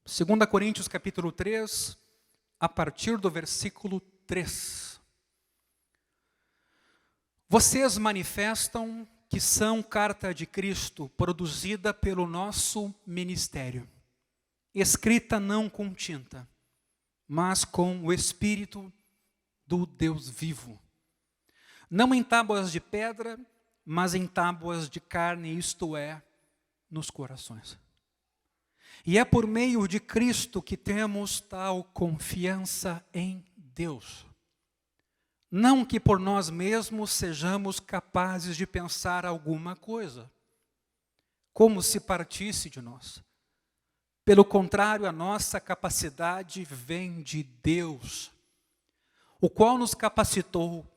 2 Coríntios capítulo 3, a partir do versículo 3. Vocês manifestam que são carta de Cristo, produzida pelo nosso ministério, escrita não com tinta, mas com o Espírito do Deus vivo. Não em tábuas de pedra, mas em tábuas de carne, isto é, nos corações. E é por meio de Cristo que temos tal confiança em Deus. Não que por nós mesmos sejamos capazes de pensar alguma coisa, como se partisse de nós. Pelo contrário, a nossa capacidade vem de Deus, o qual nos capacitou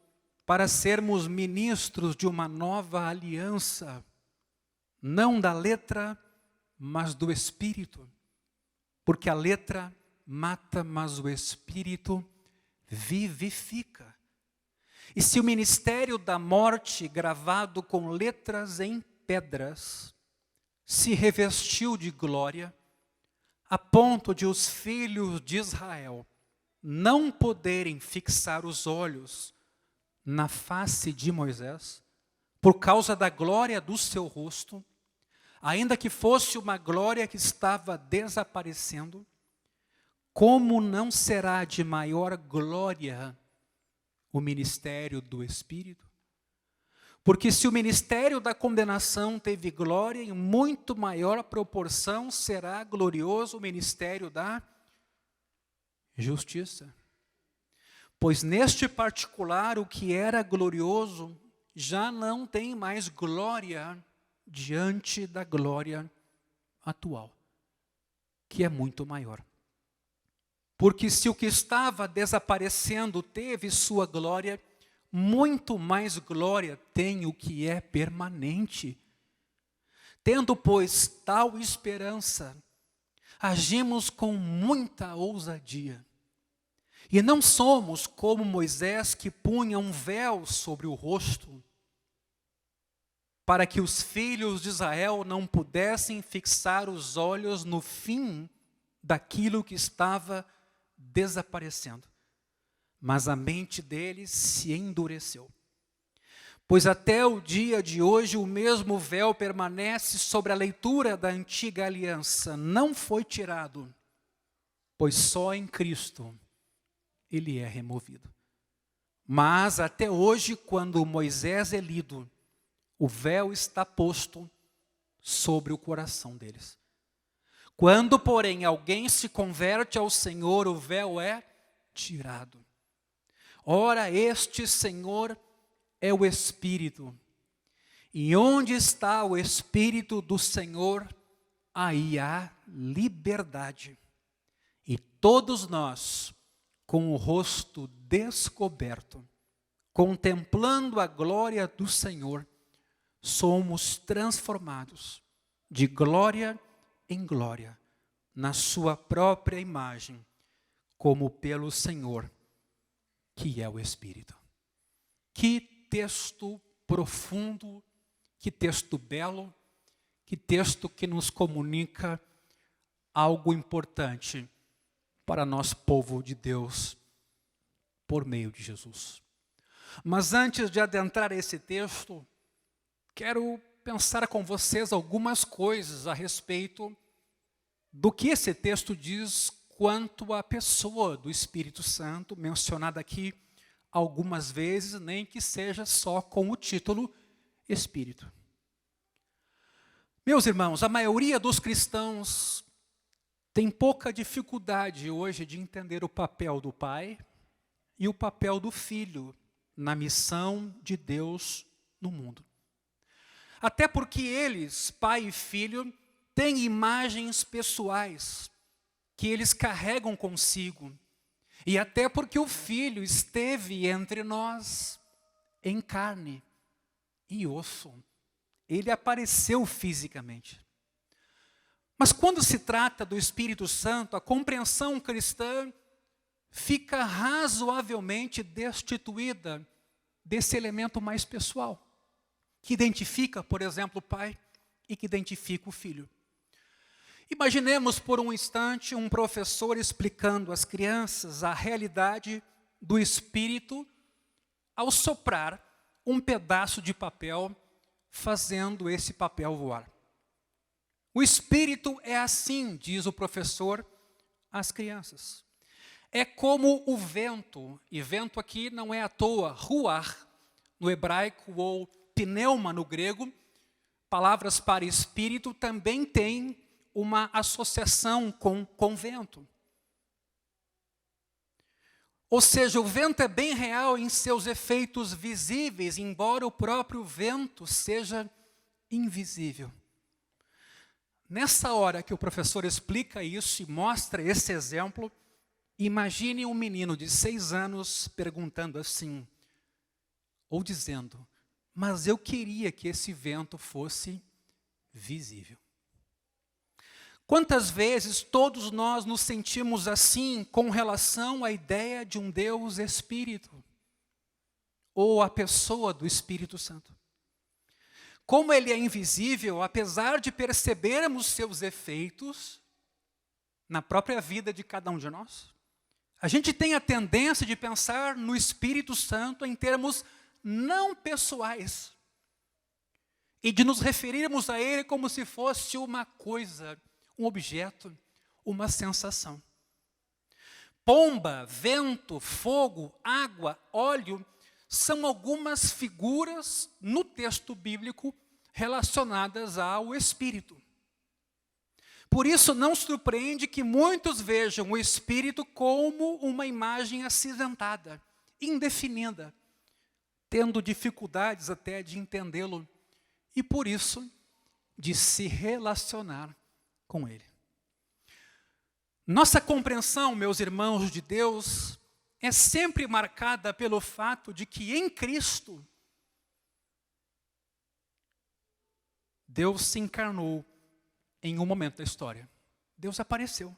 para sermos ministros de uma nova aliança, não da letra, mas do Espírito. Porque a letra mata, mas o Espírito vivifica. E se o ministério da morte, gravado com letras em pedras, se revestiu de glória, a ponto de os filhos de Israel não poderem fixar os olhos na face de Moisés, por causa da glória do seu rosto, ainda que fosse uma glória que estava desaparecendo, como não será de maior glória o ministério do Espírito? Porque se o ministério da condenação teve glória, em muito maior proporção será glorioso o ministério da justiça. Pois neste particular o que era glorioso já não tem mais glória diante da glória atual, que é muito maior. Porque se o que estava desaparecendo teve sua glória, muito mais glória tem o que é permanente. Tendo, pois, tal esperança, agimos com muita ousadia. E não somos como Moisés, que punha um véu sobre o rosto, para que os filhos de Israel não pudessem fixar os olhos no fim daquilo que estava desaparecendo. Mas a mente deles se endureceu. Pois até o dia de hoje o mesmo véu permanece sobre a leitura da antiga aliança. Não foi tirado, pois só em Cristo ele é removido. Mas até hoje, quando Moisés é lido, o véu está posto sobre o coração deles. Quando, porém, alguém se converte ao Senhor, o véu é tirado. Ora, este Senhor é o Espírito. E onde está o Espírito do Senhor, aí há liberdade. E todos nós, com o rosto descoberto, contemplando a glória do Senhor, somos transformados de glória em glória, na sua própria imagem, como pelo Senhor, que é o Espírito. Que texto profundo, que texto belo, que texto que nos comunica algo importante para nós, povo de Deus, por meio de Jesus. Mas antes de adentrar esse texto, quero pensar com vocês algumas coisas a respeito do que esse texto diz quanto à pessoa do Espírito Santo, mencionada aqui algumas vezes, nem que seja só com o título Espírito. Meus irmãos, a maioria dos cristãos tem pouca dificuldade hoje de entender o papel do Pai e o papel do Filho na missão de Deus no mundo. Até porque eles, pai e filho, têm imagens pessoais que eles carregam consigo. E até porque o Filho esteve entre nós em carne e osso. Ele apareceu fisicamente. Mas quando se trata do Espírito Santo, a compreensão cristã fica razoavelmente destituída desse elemento mais pessoal, que identifica, por exemplo, o Pai e que identifica o Filho. Imaginemos por um instante um professor explicando às crianças a realidade do Espírito ao soprar um pedaço de papel, fazendo esse papel voar. O Espírito é assim, diz o professor às crianças. É como o vento, e vento aqui não é à toa, ruar no hebraico ou pneuma no grego, palavras para espírito também têm uma associação com vento. Ou seja, o vento é bem real em seus efeitos visíveis, embora o próprio vento seja invisível. Nessa hora que o professor explica isso e mostra esse exemplo, imagine um menino de 6 anos perguntando assim, ou dizendo, mas eu queria que esse vento fosse visível. Quantas vezes todos nós nos sentimos assim com relação à ideia de um Deus Espírito, ou a pessoa do Espírito Santo? Como ele é invisível, apesar de percebermos seus efeitos na própria vida de cada um de nós, a gente tem a tendência de pensar no Espírito Santo em termos não pessoais e de nos referirmos a ele como se fosse uma coisa, um objeto, uma sensação. Pomba, vento, fogo, água, óleo são algumas figuras no texto bíblico relacionadas ao Espírito. Por isso não surpreende que muitos vejam o Espírito como uma imagem acinzentada, indefinida, tendo dificuldades até de entendê-lo e por isso de se relacionar com ele. Nossa compreensão, meus irmãos de Deus, é sempre marcada pelo fato de que em Cristo, Deus se encarnou em um momento da história. Deus apareceu.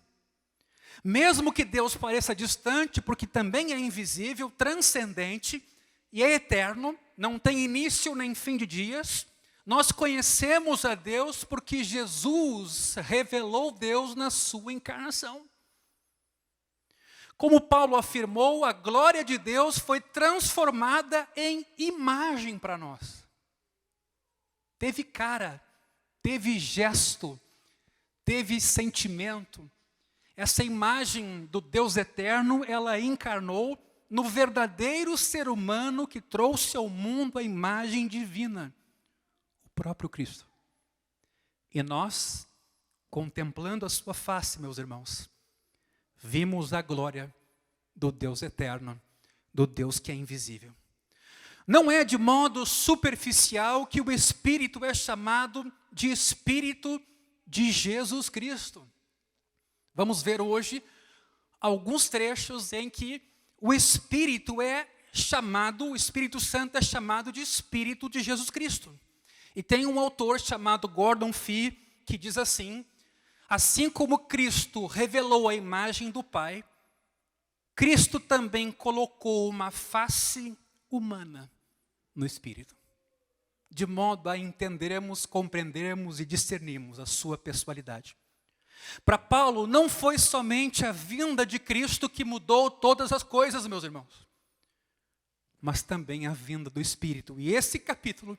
Mesmo que Deus pareça distante, porque também é invisível, transcendente e é eterno, não tem início nem fim de dias, nós conhecemos a Deus porque Jesus revelou Deus na sua encarnação. Como Paulo afirmou, a glória de Deus foi transformada em imagem para nós. Teve cara, teve gesto, teve sentimento. Essa imagem do Deus eterno, ela encarnou no verdadeiro ser humano que trouxe ao mundo a imagem divina, o próprio Cristo. E nós, contemplando a sua face, meus irmãos, vimos a glória do Deus eterno, do Deus que é invisível. Não é de modo superficial que o Espírito é chamado de Espírito de Jesus Cristo. Vamos ver hoje alguns trechos em que o Espírito é chamado, o Espírito Santo é chamado de Espírito de Jesus Cristo. E tem um autor chamado Gordon Fee que diz assim como Cristo revelou a imagem do Pai, Cristo também colocou uma face humana no Espírito, de modo a entendermos, compreendermos e discernirmos a sua pessoalidade. Para Paulo, não foi somente a vinda de Cristo que mudou todas as coisas, meus irmãos, mas também a vinda do Espírito. E esse capítulo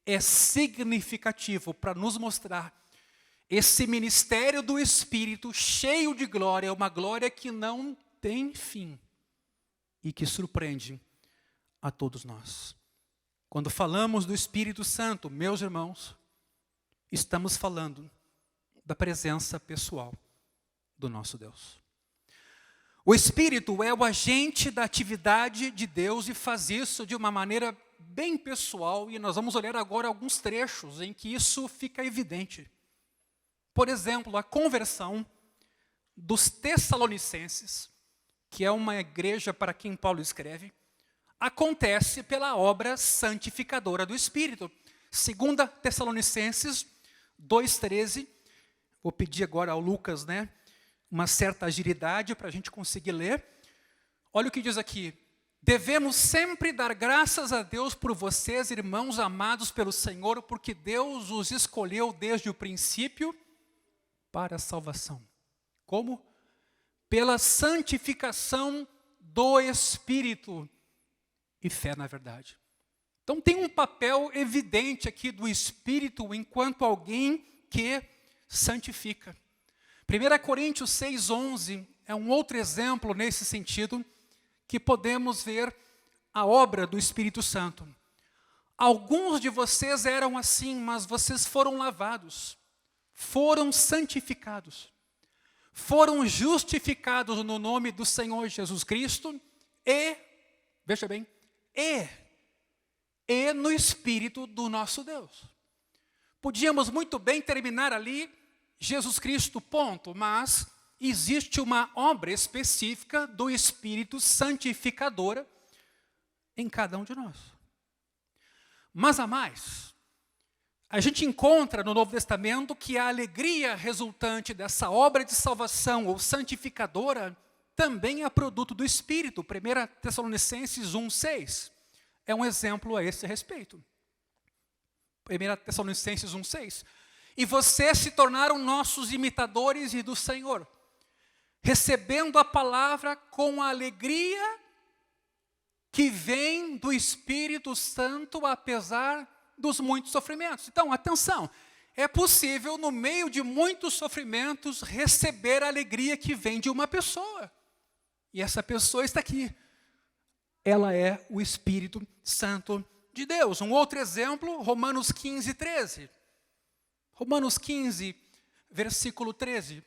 é significativo para nos mostrar esse ministério do Espírito cheio de glória, uma glória que não tem fim e que surpreende a todos nós. Quando falamos do Espírito Santo, meus irmãos, estamos falando da presença pessoal do nosso Deus. O Espírito é o agente da atividade de Deus e faz isso de uma maneira bem pessoal, e nós vamos olhar agora alguns trechos em que isso fica evidente. Por exemplo, a conversão dos Tessalonicenses, que é uma igreja para quem Paulo escreve, acontece pela obra santificadora do Espírito. 2 Tessalonicenses 2,13, vou pedir agora ao Lucas, uma certa agilidade para a gente conseguir ler. Olha o que diz aqui. Devemos sempre dar graças a Deus por vocês, irmãos amados pelo Senhor, porque Deus os escolheu desde o princípio para a salvação. Como? Pela santificação do Espírito e fé na verdade. Então tem um papel evidente aqui do Espírito enquanto alguém que santifica. 1 Coríntios 6,11 é um outro exemplo nesse sentido, que podemos ver a obra do Espírito Santo. Alguns de vocês eram assim, mas vocês foram lavados, foram santificados, foram justificados no nome do Senhor Jesus Cristo e, veja bem, e no Espírito do nosso Deus. Podíamos muito bem terminar ali, Jesus Cristo, ponto, mas existe uma obra específica do Espírito santificadora em cada um de nós. Mas a mais, a gente encontra no Novo Testamento que a alegria resultante dessa obra de salvação ou santificadora também é produto do Espírito. 1 Tessalonicenses 1,6 é um exemplo a esse respeito. 1 Tessalonicenses 1,6. E vocês se tornaram nossos imitadores e do Senhor, recebendo a palavra com a alegria que vem do Espírito Santo, apesar dos muitos sofrimentos. Então, atenção, é possível, no meio de muitos sofrimentos, receber a alegria que vem de uma pessoa. E essa pessoa está aqui. Ela é o Espírito Santo de Deus. Um outro exemplo, Romanos 15, 13. Romanos 15, versículo 13.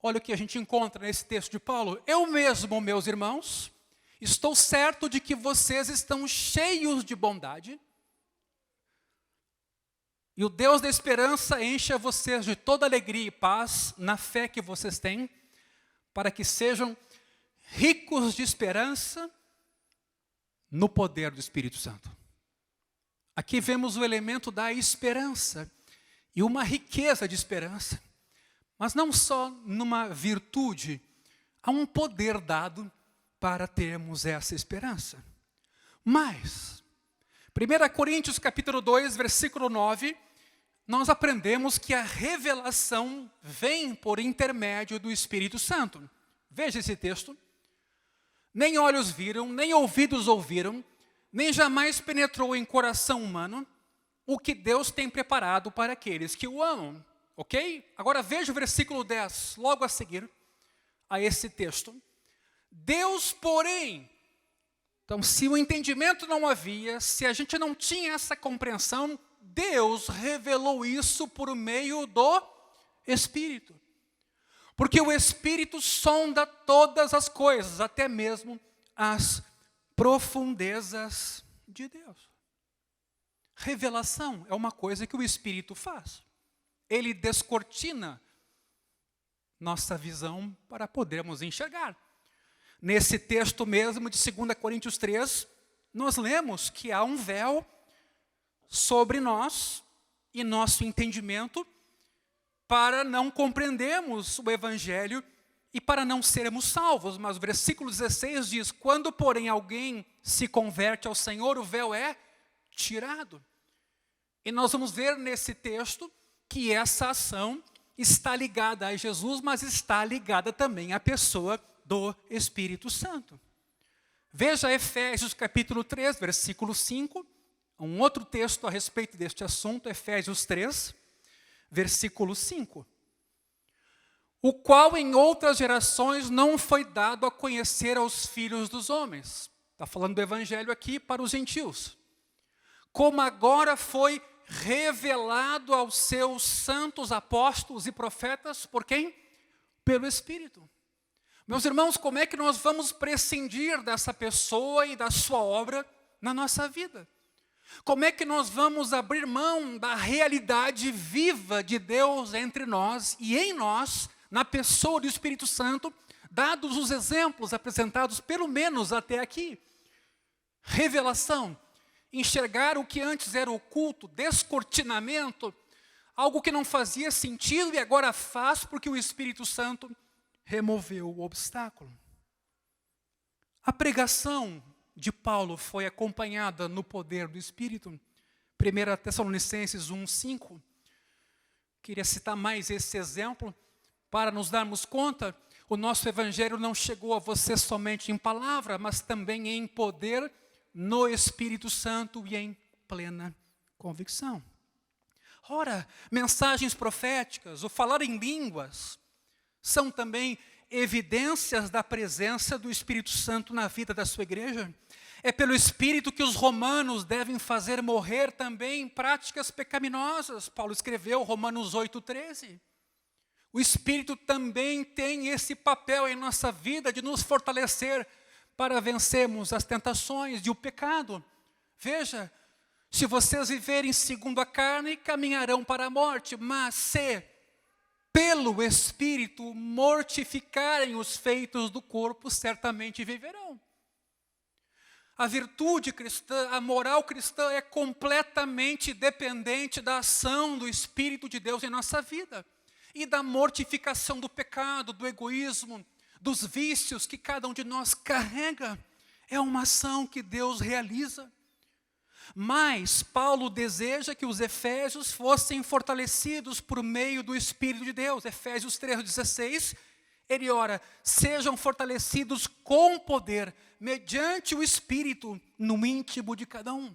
Olha o que a gente encontra nesse texto de Paulo. Eu mesmo, meus irmãos, estou certo de que vocês estão cheios de bondade. E o Deus da esperança encha vocês de toda alegria e paz na fé que vocês têm, para que sejam ricos de esperança no poder do Espírito Santo. Aqui vemos o elemento da esperança e uma riqueza de esperança, mas não só numa virtude, há um poder dado para termos essa esperança. Mas, 1 Coríntios capítulo 2, versículo 9, nós aprendemos que a revelação vem por intermédio do Espírito Santo. Veja esse texto. Nem olhos viram, nem ouvidos ouviram, nem jamais penetrou em coração humano o que Deus tem preparado para aqueles que o amam. Ok? Agora veja o versículo 10, logo a seguir a esse texto. Deus, porém, então se o entendimento não havia, se a gente não tinha essa compreensão, Deus revelou isso por meio do Espírito. Porque o Espírito sonda todas as coisas, até mesmo as profundezas de Deus. Revelação é uma coisa que o Espírito faz. Ele descortina nossa visão para podermos enxergar. Nesse texto mesmo de 2 Coríntios 3, nós lemos que há um véu sobre nós e nosso entendimento para não compreendermos o Evangelho e para não sermos salvos. Mas o versículo 16 diz, quando porém alguém se converte ao Senhor, o véu é tirado. E nós vamos ver nesse texto que essa ação está ligada a Jesus, mas está ligada também à pessoa do Espírito Santo. Veja Efésios capítulo 3, versículo 5, um outro texto a respeito deste assunto, Efésios 3, versículo 5. O qual em outras gerações não foi dado a conhecer aos filhos dos homens. Está falando do Evangelho aqui para os gentios. Como agora foi revelado aos seus santos apóstolos e profetas, por quem? Pelo Espírito. Meus irmãos, como é que nós vamos prescindir dessa pessoa e da sua obra na nossa vida? Como é que nós vamos abrir mão da realidade viva de Deus entre nós e em nós, na pessoa do Espírito Santo, dados os exemplos apresentados pelo menos até aqui? Revelação, enxergar o que antes era oculto, descortinamento, algo que não fazia sentido e agora faz porque o Espírito Santo removeu o obstáculo. A pregação de Paulo foi acompanhada no poder do Espírito. 1 Tessalonicenses 1:5. Queria citar mais esse exemplo para nos darmos conta, o nosso evangelho não chegou a você somente em palavra, mas também em poder, no Espírito Santo e em plena convicção. Ora, mensagens proféticas, o falar em línguas, são também evidências da presença do Espírito Santo na vida da sua igreja. É pelo Espírito que os romanos devem fazer morrer também práticas pecaminosas. Paulo escreveu Romanos 8,13. O Espírito também tem esse papel em nossa vida de nos fortalecer para vencermos as tentações e o pecado. Veja, se vocês viverem segundo a carne, caminharão para a morte, mas se pelo Espírito mortificarem os feitos do corpo, certamente viverão. A virtude cristã, a moral cristã é completamente dependente da ação do Espírito de Deus em nossa vida. E da mortificação do pecado, do egoísmo, dos vícios que cada um de nós carrega. É uma ação que Deus realiza. Mas Paulo deseja que os efésios fossem fortalecidos por meio do Espírito de Deus. Efésios 3,16, ele ora, sejam fortalecidos com poder, mediante o Espírito, no íntimo de cada um.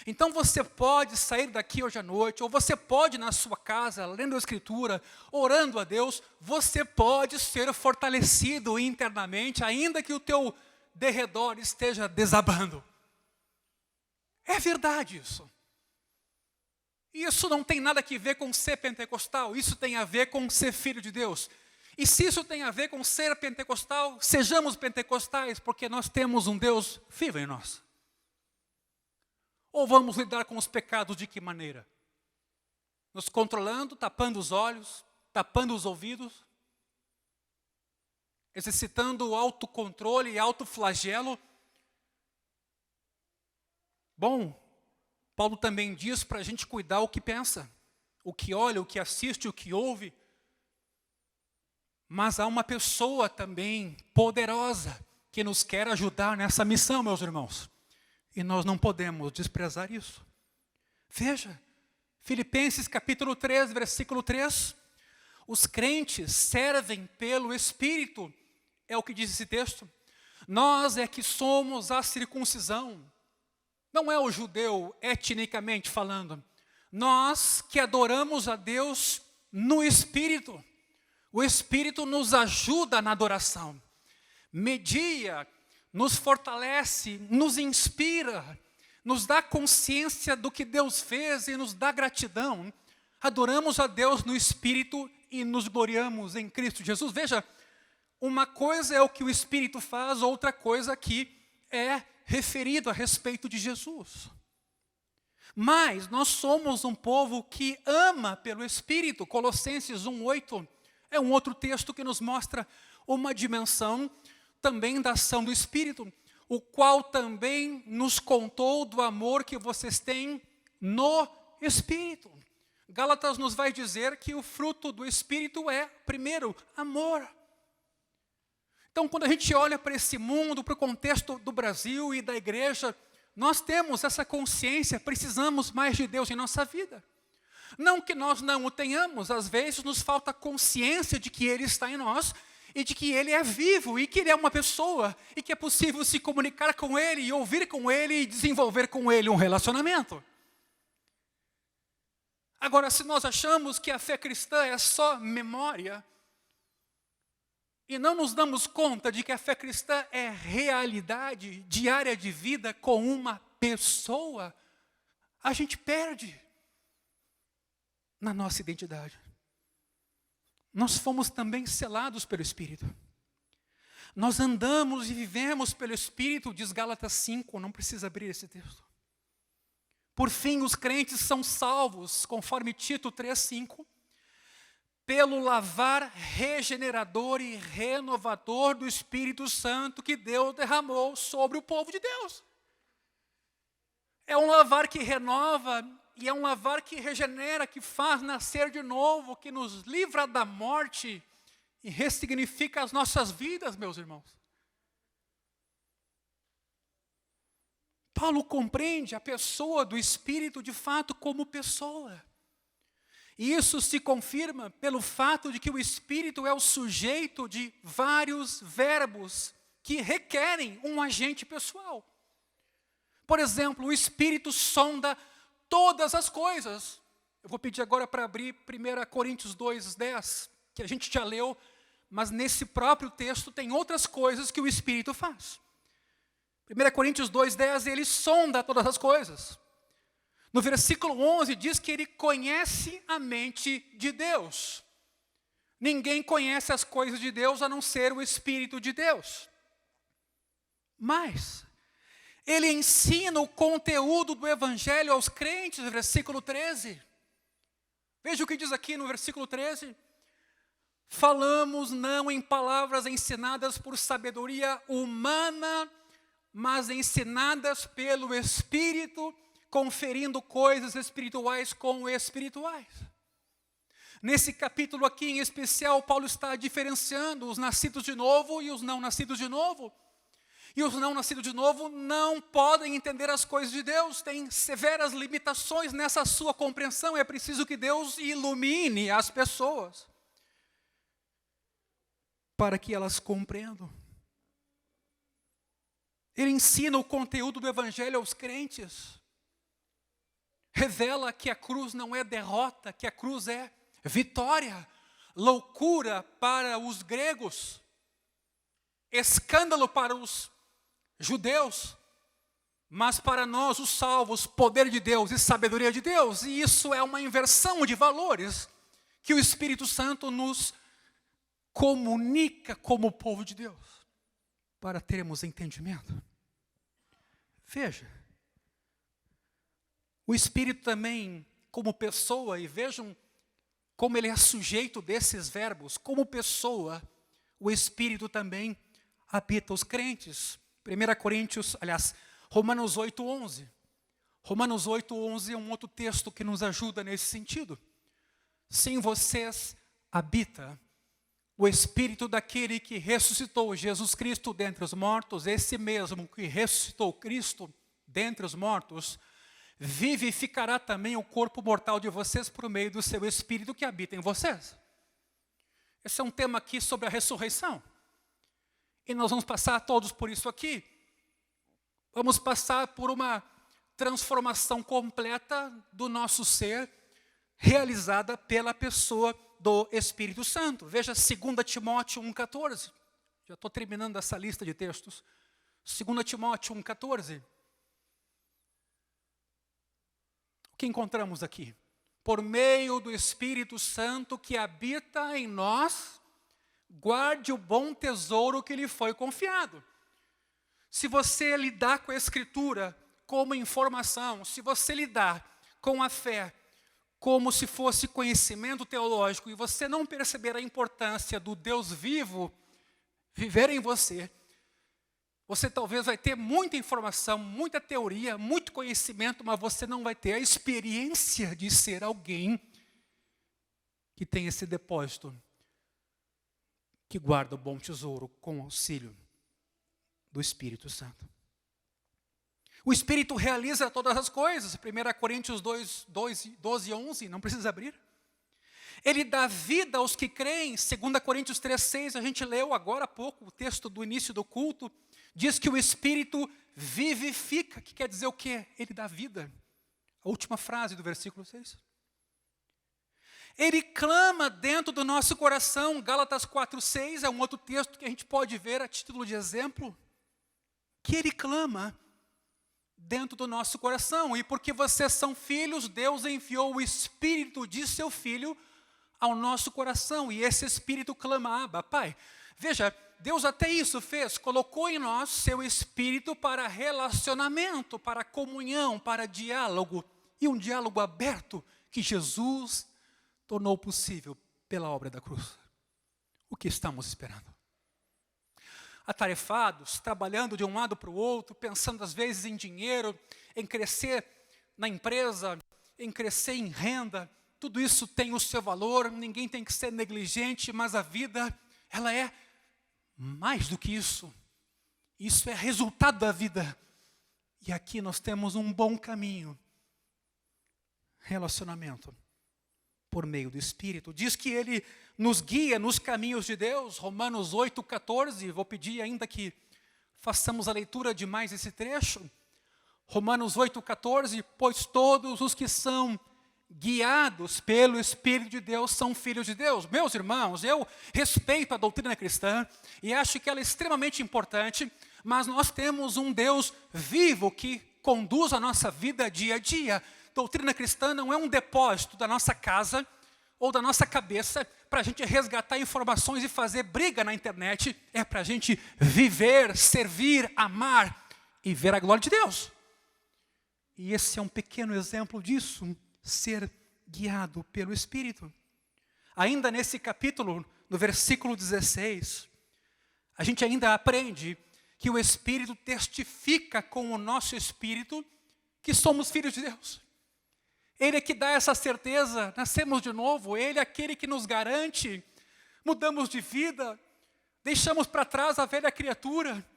Então você pode sair daqui hoje à noite, ou você pode na sua casa, lendo a Escritura, orando a Deus, você pode ser fortalecido internamente, ainda que o teu derredor esteja desabando. É verdade isso. Isso não tem nada a ver com ser pentecostal, isso tem a ver com ser filho de Deus. E se isso tem a ver com ser pentecostal, sejamos pentecostais, porque nós temos um Deus vivo em nós. Ou vamos lidar com os pecados de que maneira? Nos controlando, tapando os olhos, tapando os ouvidos, exercitando o autocontrole e autoflagelo. Bom, Paulo também diz para a gente cuidar o que pensa, o que olha, o que assiste, o que ouve. Mas há uma pessoa também poderosa que nos quer ajudar nessa missão, meus irmãos. E nós não podemos desprezar isso. Veja, Filipenses capítulo 3, versículo 3. Os crentes servem pelo Espírito, é o que diz esse texto. Nós é que somos a circuncisão. Não é o judeu etnicamente falando. Nós que adoramos a Deus no Espírito. O Espírito nos ajuda na adoração. Media, nos fortalece, nos inspira, nos dá consciência do que Deus fez e nos dá gratidão. Adoramos a Deus no Espírito e nos gloriamos em Cristo Jesus. Veja, uma coisa é o que o Espírito faz, outra coisa que é referido a respeito de Jesus. Mas nós somos um povo que ama pelo Espírito. Colossenses 1,8 é um outro texto que nos mostra uma dimensão também da ação do Espírito, o qual também nos contou do amor que vocês têm no Espírito. Gálatas nos vai dizer que o fruto do Espírito é, primeiro, amor. Então, quando a gente olha para esse mundo, para o contexto do Brasil e da igreja, nós temos essa consciência, precisamos mais de Deus em nossa vida. Não que nós não o tenhamos, às vezes nos falta consciência de que Ele está em nós, e de que Ele é vivo, e que Ele é uma pessoa, e que é possível se comunicar com Ele, e ouvir com Ele, e desenvolver com Ele um relacionamento. Agora, se nós achamos que a fé cristã é só memória, e não nos damos conta de que a fé cristã é realidade diária de vida com uma pessoa, a gente perde na nossa identidade. Nós fomos também selados pelo Espírito. Nós andamos e vivemos pelo Espírito, diz Gálatas 5, não precisa abrir esse texto. Por fim, os crentes são salvos, conforme Tito 3,5, pelo lavar regenerador e renovador do Espírito Santo que Deus derramou sobre o povo de Deus. É um lavar que renova e é um lavar que regenera, que faz nascer de novo, que nos livra da morte e ressignifica as nossas vidas, meus irmãos. Paulo compreende a pessoa do Espírito de fato como pessoa. E isso se confirma pelo fato de que o Espírito é o sujeito de vários verbos que requerem um agente pessoal. Por exemplo, o Espírito sonda todas as coisas. Eu vou pedir agora para abrir 1 Coríntios 2:10, que a gente já leu, mas nesse próprio texto tem outras coisas que o Espírito faz. 1 Coríntios 2:10, ele sonda todas as coisas. No versículo 11 diz que ele conhece a mente de Deus. Ninguém conhece as coisas de Deus a não ser o Espírito de Deus. Mas ele ensina o conteúdo do Evangelho aos crentes, versículo 13. Veja o que diz aqui no versículo 13. Falamos não em palavras ensinadas por sabedoria humana, mas ensinadas pelo Espírito, conferindo coisas espirituais com espirituais. Nesse capítulo aqui em especial, Paulo está diferenciando os nascidos de novo e os não nascidos de novo. E os não nascidos de novo não podem entender as coisas de Deus, têm severas limitações nessa sua compreensão. É preciso que Deus ilumine as pessoas para que elas compreendam. Ele ensina o conteúdo do Evangelho aos crentes. Revela que a cruz não é derrota, que a cruz é vitória, loucura para os gregos, escândalo para os judeus, mas para nós, os salvos, poder de Deus e sabedoria de Deus. E isso é uma inversão de valores que o Espírito Santo nos comunica como povo de Deus, para termos entendimento. Veja, o Espírito também, como pessoa, e vejam como ele é sujeito desses verbos, como pessoa, o Espírito também habita os crentes. Romanos 8:11. Romanos 8:11 é um outro texto que nos ajuda nesse sentido. Se em vocês habita o Espírito daquele que ressuscitou Jesus Cristo dentre os mortos, esse mesmo que ressuscitou Cristo dentre os mortos, vivificará também o corpo mortal de vocês por meio do seu Espírito que habita em vocês. Esse é um tema aqui sobre a ressurreição. E nós vamos passar todos por isso aqui. Vamos passar por uma transformação completa do nosso ser, realizada pela pessoa do Espírito Santo. Veja 2 Timóteo 1:14. Já estou terminando essa lista de textos. 2 Timóteo 1:14. O que encontramos aqui? Por meio do Espírito Santo que habita em nós, guarde o bom tesouro que lhe foi confiado. Se você lidar com a Escritura como informação, se você lidar com a fé como se fosse conhecimento teológico, e você não perceber a importância do Deus vivo viver em você, você talvez vai ter muita informação, muita teoria, muito conhecimento, mas você não vai ter a experiência de ser alguém que tem esse depósito, que guarda o bom tesouro com o auxílio do Espírito Santo. O Espírito realiza todas as coisas. 1 Coríntios 12:11, não precisa abrir. Ele dá vida aos que creem. 2 Coríntios 3:6, a gente leu agora há pouco, o texto do início do culto, diz que o Espírito vivifica, que quer dizer o quê? Ele dá vida. A última frase do versículo 6. Ele clama dentro do nosso coração. Gálatas 4:6 é um outro texto que a gente pode ver a título de exemplo, que ele clama dentro do nosso coração. E porque vocês são filhos, Deus enviou o Espírito de seu Filho ao nosso coração. E esse Espírito clama, Abba, Pai. Veja, Deus até isso fez, colocou em nós seu Espírito para relacionamento, para comunhão, para diálogo. E um diálogo aberto que Jesus tornou possível pela obra da cruz. O que estamos esperando? Atarefados, trabalhando de um lado para o outro, pensando às vezes em dinheiro, em crescer na empresa, em crescer em renda, tudo isso tem o seu valor, ninguém tem que ser negligente, mas a vida, ela é mais do que isso. Isso é resultado da vida. E aqui nós temos um bom caminho. Relacionamento por meio do Espírito. Diz que Ele nos guia nos caminhos de Deus, Romanos 8,14, vou pedir ainda que façamos a leitura de mais esse trecho. Romanos 8,14, pois todos os que são guiados pelo Espírito de Deus são filhos de Deus. Meus irmãos, eu respeito a doutrina cristã e acho que ela é extremamente importante, mas nós temos um Deus vivo que conduz a nossa vida dia a dia. Doutrina cristã não é um depósito da nossa casa ou da nossa cabeça para a gente resgatar informações e fazer briga na internet. É para a gente viver, servir, amar e ver a glória de Deus. E esse é um pequeno exemplo disso, ser guiado pelo Espírito. Ainda nesse capítulo, no versículo 16, a gente ainda aprende que o Espírito testifica com o nosso espírito que somos filhos de Deus. Ele é que dá essa certeza, nascemos de novo, Ele é aquele que nos garante, mudamos de vida, deixamos para trás a velha criatura,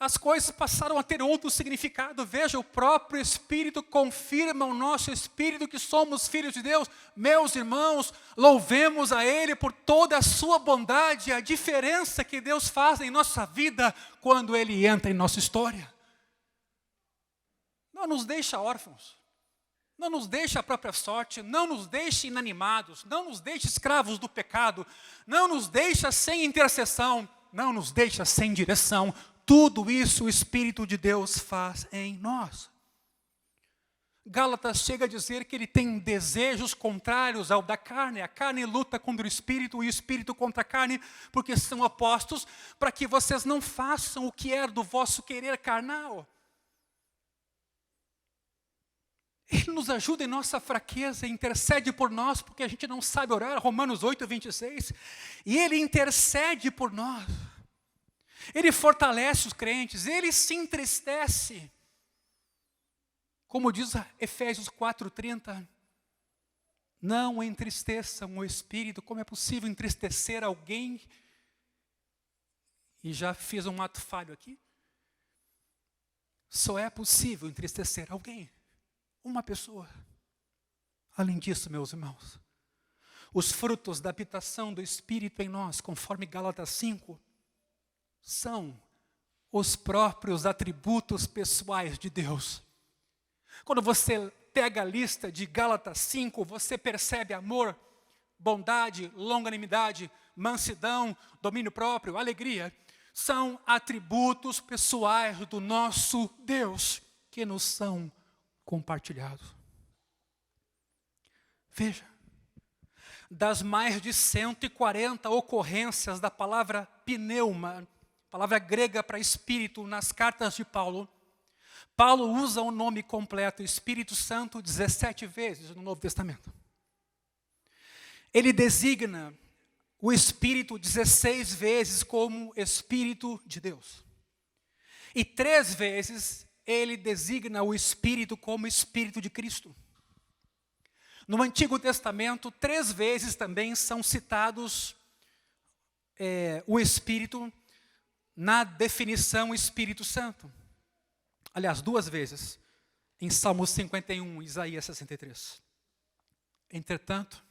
as coisas passaram a ter outro significado. Veja, o próprio Espírito confirma o nosso espírito que somos filhos de Deus. Meus irmãos, louvemos a Ele por toda a sua bondade, a diferença que Deus faz em nossa vida quando Ele entra em nossa história. Não nos deixa órfãos, não nos deixa a própria sorte, não nos deixe inanimados, não nos deixe escravos do pecado, não nos deixa sem intercessão, não nos deixa sem direção. Tudo isso o Espírito de Deus faz em nós. Gálatas chega a dizer que ele tem desejos contrários ao da carne. A carne luta contra o Espírito e o Espírito contra a carne, porque são opostos, para que vocês não façam o que é do vosso querer carnal. Ele nos ajuda em nossa fraqueza, intercede por nós, porque a gente não sabe orar, Romanos 8,26. E Ele intercede por nós. Ele fortalece os crentes, Ele se entristece. Como diz Efésios 4,30, não entristeçam o Espírito. Como é possível entristecer alguém? E já fiz um ato falho aqui. Só é possível entristecer alguém, uma pessoa. Além disso, meus irmãos, os frutos da habitação do Espírito em nós, conforme Gálatas 5, são os próprios atributos pessoais de Deus. Quando você pega a lista de Gálatas 5, você percebe amor, bondade, longanimidade, mansidão, domínio próprio, alegria. São atributos pessoais do nosso Deus que nos são compartilhados. Veja, das mais de 140 ocorrências da palavra pneuma, palavra grega para espírito, nas cartas de Paulo, Paulo usa o nome completo, Espírito Santo, 17 vezes no Novo Testamento. Ele designa o Espírito 16 vezes como Espírito de Deus. E 3 vezes ele designa o Espírito como Espírito de Cristo. No Antigo Testamento, 3 vezes também são citados o Espírito na definição Espírito Santo. Aliás, 2 vezes, em Salmos 51 e Isaías 63. Entretanto,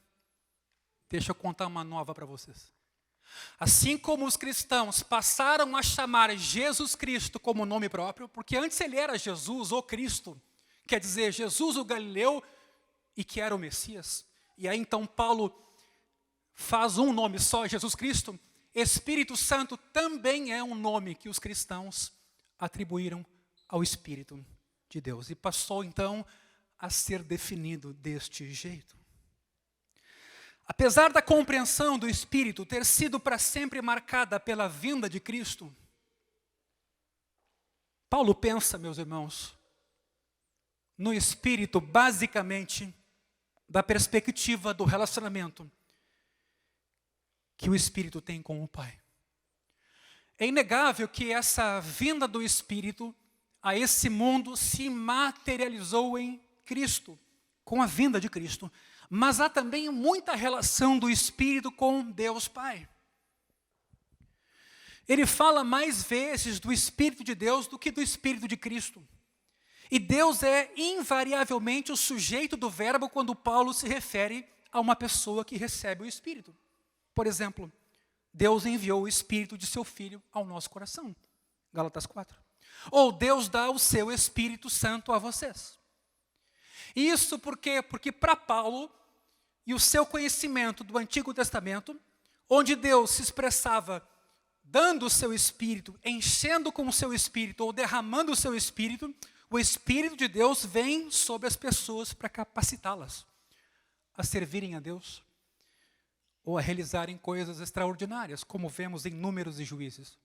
deixa eu contar uma nova para vocês. Assim como os cristãos passaram a chamar Jesus Cristo como nome próprio, porque antes ele era Jesus ou Cristo, quer dizer, Jesus o Galileu, e que era o Messias. E aí então Paulo faz um nome só, Jesus Cristo. Espírito Santo também é um nome que os cristãos atribuíram ao Espírito de Deus. E passou então a ser definido deste jeito. Apesar da compreensão do Espírito ter sido para sempre marcada pela vinda de Cristo, Paulo pensa, meus irmãos, no Espírito basicamente da perspectiva do relacionamento que o Espírito tem com o Pai. É inegável que essa vinda do Espírito a esse mundo se materializou em Cristo, com a vinda de Cristo. Mas há também muita relação do Espírito com Deus Pai. Ele fala mais vezes do Espírito de Deus do que do Espírito de Cristo. E Deus é invariavelmente o sujeito do verbo quando Paulo se refere a uma pessoa que recebe o Espírito. Por exemplo, Deus enviou o Espírito de seu Filho ao nosso coração. Gálatas 4. Ou Deus dá o seu Espírito Santo a vocês. Isso por quê? Porque para Paulo e o seu conhecimento do Antigo Testamento, onde Deus se expressava dando o seu Espírito, enchendo com o seu Espírito ou derramando o seu Espírito, o Espírito de Deus vem sobre as pessoas para capacitá-las a servirem a Deus ou a realizarem coisas extraordinárias, como vemos em Números e Juízes.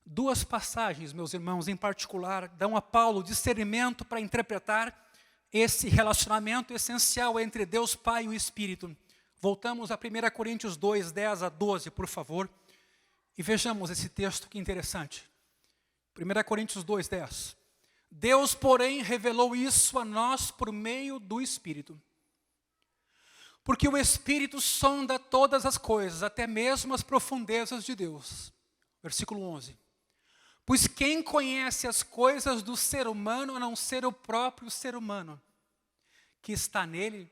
Duas passagens, meus irmãos, em particular, dão a Paulo discernimento para interpretar esse relacionamento essencial entre Deus Pai e o Espírito. Voltamos a 1 Coríntios 2, 10 a 12, por favor, e vejamos esse texto que interessante. 1 Coríntios 2, 10. Deus, porém, revelou isso a nós por meio do Espírito. Porque o Espírito sonda todas as coisas, até mesmo as profundezas de Deus. Versículo 11. Pois quem conhece as coisas do ser humano a não ser o próprio ser humano que está nele?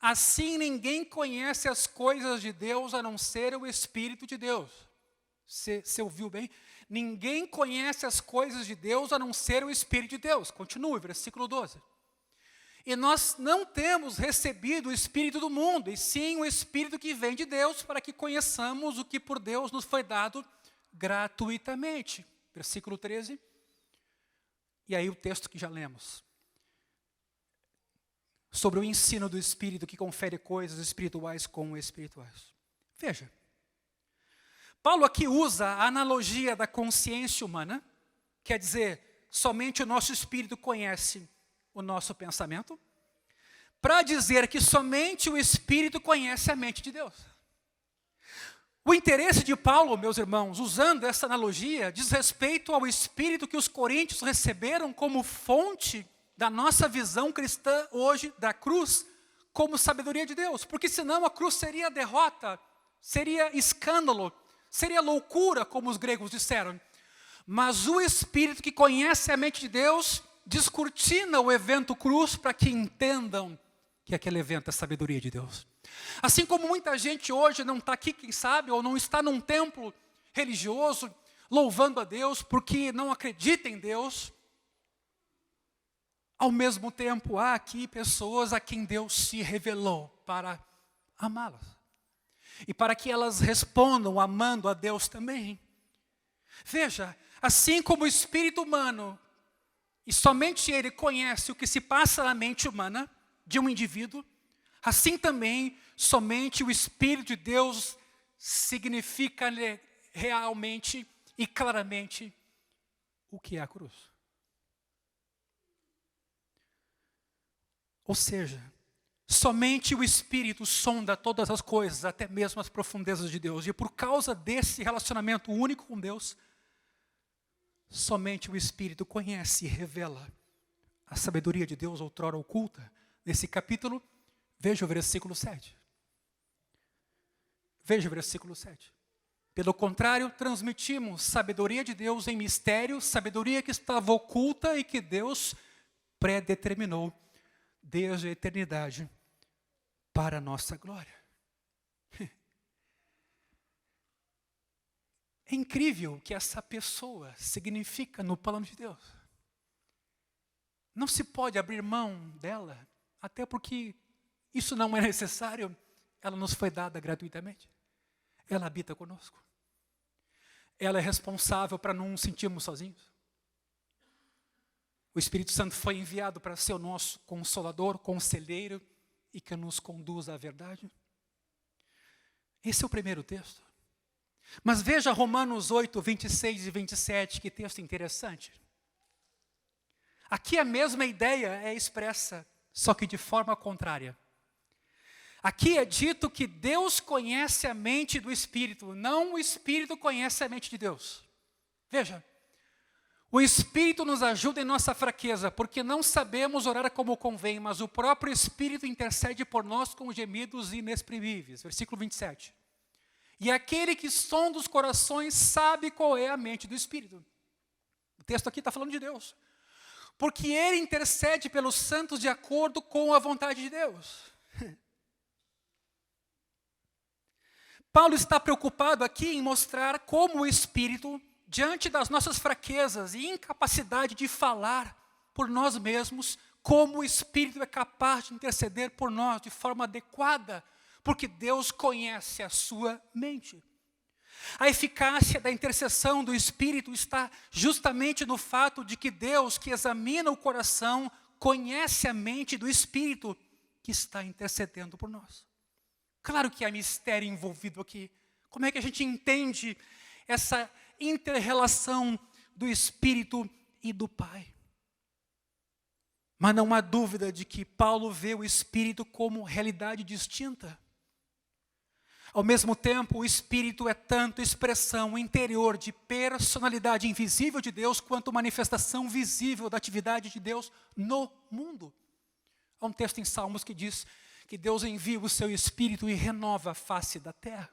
Assim ninguém conhece as coisas de Deus a não ser o Espírito de Deus. Você ouviu bem? Ninguém conhece as coisas de Deus a não ser o Espírito de Deus. Continue, versículo 12. E nós não temos recebido o Espírito do mundo, e sim o Espírito que vem de Deus, para que conheçamos o que por Deus nos foi dado gratuitamente. Versículo 13. E aí o texto que já lemos. Sobre o ensino do Espírito que confere coisas espirituais com espirituais. Veja. Paulo aqui usa a analogia da consciência humana, quer dizer, somente o nosso espírito conhece o nosso pensamento, para dizer que somente o Espírito conhece a mente de Deus. O interesse de Paulo, meus irmãos, usando essa analogia, diz respeito ao Espírito que os coríntios receberam como fonte da nossa visão cristã hoje da cruz, como sabedoria de Deus. Porque senão a cruz seria derrota, seria escândalo, seria loucura, como os gregos disseram. Mas o Espírito que conhece a mente de Deus descortina o evento cruz para que entendam que aquele evento é sabedoria de Deus. Assim como muita gente hoje não está aqui, quem sabe, ou não está num templo religioso, louvando a Deus porque não acredita em Deus. Ao mesmo tempo, há aqui pessoas a quem Deus se revelou para amá-las. E para que elas respondam amando a Deus também. Veja, assim como o espírito humano, e somente ele conhece o que se passa na mente humana de um indivíduo, assim também, somente o Espírito de Deus significa realmente e claramente o que é a cruz. Ou seja, somente o Espírito sonda todas as coisas, até mesmo as profundezas de Deus. E por causa desse relacionamento único com Deus, somente o Espírito conhece e revela a sabedoria de Deus outrora oculta. Nesse capítulo, veja o versículo 7. Veja o versículo 7. Pelo contrário, transmitimos sabedoria de Deus em mistério, sabedoria que estava oculta e que Deus predeterminou desde a eternidade para a nossa glória. É incrível o que essa pessoa significa no plano de Deus. Não se pode abrir mão dela, até porque isso não é necessário, ela nos foi dada gratuitamente. Ela habita conosco. Ela é responsável para não nos sentirmos sozinhos. O Espírito Santo foi enviado para ser o nosso consolador, conselheiro e que nos conduz à verdade. Esse é o primeiro texto. Mas veja Romanos 8, 26 e 27, que texto interessante. Aqui a mesma ideia é expressa, só que de forma contrária. Aqui é dito que Deus conhece a mente do Espírito, não o Espírito conhece a mente de Deus. Veja, o Espírito nos ajuda em nossa fraqueza, porque não sabemos orar como convém, mas o próprio Espírito intercede por nós com gemidos inexprimíveis. Versículo 27. E aquele que sonda os corações sabe qual é a mente do Espírito. O texto aqui está falando de Deus. Porque ele intercede pelos santos de acordo com a vontade de Deus. Paulo está preocupado aqui em mostrar como o Espírito, diante das nossas fraquezas e incapacidade de falar por nós mesmos, como o Espírito é capaz de interceder por nós de forma adequada, porque Deus conhece a sua mente. A eficácia da intercessão do Espírito está justamente no fato de que Deus, que examina o coração, conhece a mente do Espírito que está intercedendo por nós. Claro que há mistério envolvido aqui. Como é que a gente entende essa inter-relação do Espírito e do Pai? Mas não há dúvida de que Paulo vê o Espírito como realidade distinta. Ao mesmo tempo, o Espírito é tanto expressão interior de personalidade invisível de Deus, quanto manifestação visível da atividade de Deus no mundo. Há um texto em Salmos que diz que Deus envia o seu Espírito e renova a face da terra.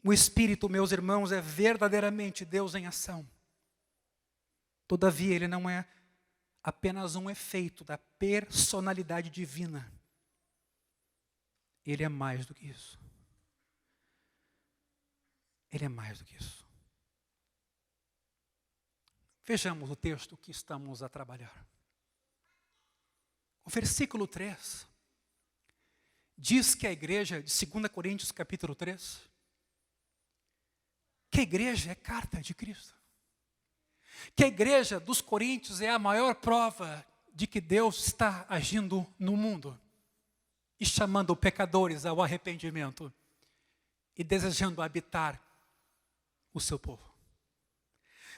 O Espírito, meus irmãos, é verdadeiramente Deus em ação. Todavia, ele não é apenas um efeito da personalidade divina. Ele é mais do que isso. Ele é mais do que isso. Vejamos o texto que estamos a trabalhar. O versículo 3 diz que a igreja de 2 Coríntios capítulo 3, que a igreja é carta de Cristo. Que a igreja dos Coríntios é a maior prova de que Deus está agindo no mundo e chamando pecadores ao arrependimento e desejando habitar o seu povo.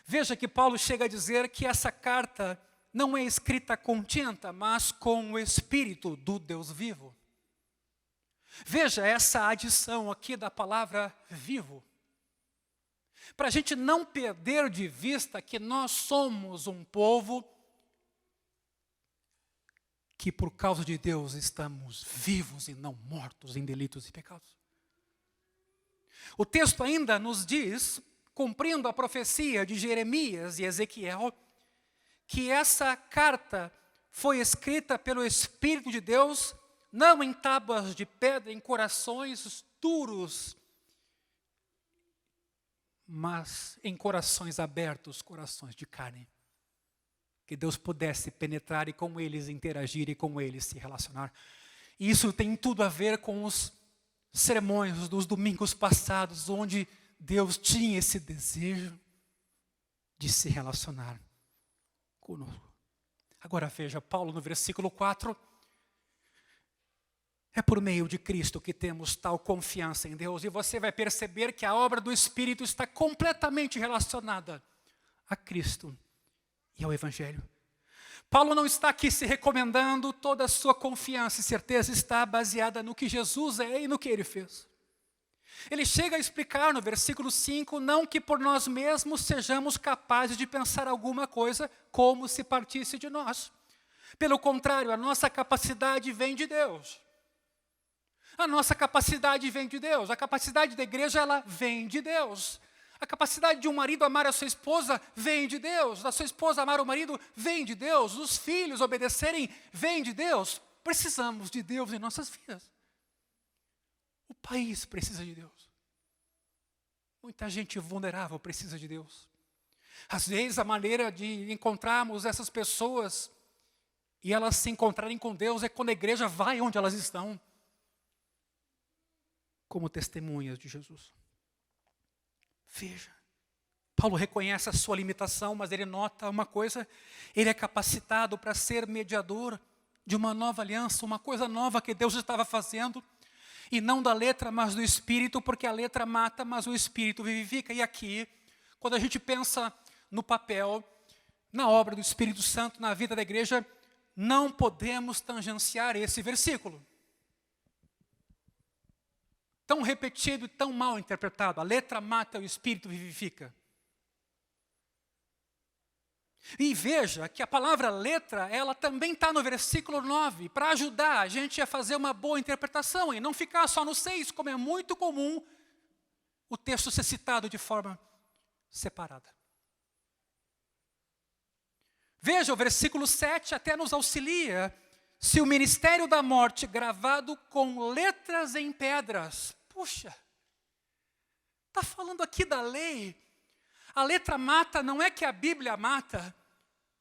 Veja que Paulo chega a dizer que essa carta não é escrita com tinta, mas com o Espírito do Deus vivo. Veja essa adição aqui da palavra vivo. Para a gente não perder de vista que nós somos um povo que por causa de Deus estamos vivos e não mortos em delitos e pecados. O texto ainda nos diz, cumprindo a profecia de Jeremias e Ezequiel, que essa carta foi escrita pelo Espírito de Deus, não em tábuas de pedra, em corações duros, mas em corações abertos, corações de carne. Que Deus pudesse penetrar e com eles interagir e com eles se relacionar. E isso tem tudo a ver com os sermões dos domingos passados, onde Deus tinha esse desejo de se relacionar conosco. Agora veja, Paulo no versículo 4, é por meio de Cristo que temos tal confiança em Deus. E você vai perceber que a obra do Espírito está completamente relacionada a Cristo e ao Evangelho. Paulo não está aqui se recomendando, toda a sua confiança e certeza está baseada no que Jesus é e no que Ele fez. Ele chega a explicar no versículo 5, não que por nós mesmos sejamos capazes de pensar alguma coisa como se partisse de nós. Pelo contrário, a nossa capacidade vem de Deus. A nossa capacidade vem de Deus. A capacidade da igreja, ela vem de Deus. A capacidade de um marido amar a sua esposa vem de Deus. Da sua esposa amar o marido vem de Deus. Os filhos obedecerem vem de Deus. Precisamos de Deus em nossas vidas. O país precisa de Deus. Muita gente vulnerável precisa de Deus. Às vezes a maneira de encontrarmos essas pessoas e elas se encontrarem com Deus é quando a igreja vai onde elas estão, como testemunhas de Jesus. Veja, Paulo reconhece a sua limitação, mas ele nota uma coisa: ele é capacitado para ser mediador de uma nova aliança, uma coisa nova que Deus estava fazendo, e não da letra, mas do Espírito, porque a letra mata, mas o Espírito vivifica. E aqui, quando a gente pensa no papel, na obra do Espírito Santo, na vida da igreja, não podemos tangenciar esse versículo. Tão repetido e tão mal interpretado. A letra mata, o Espírito vivifica. E veja que a palavra letra, ela também está no versículo 9, para ajudar a gente a fazer uma boa interpretação e não ficar só no 6, como é muito comum o texto ser citado de forma separada. Veja, o versículo 7 até nos auxilia se o ministério da morte gravado com letras em pedras, puxa, está falando aqui da lei. A letra mata, não é que a Bíblia mata,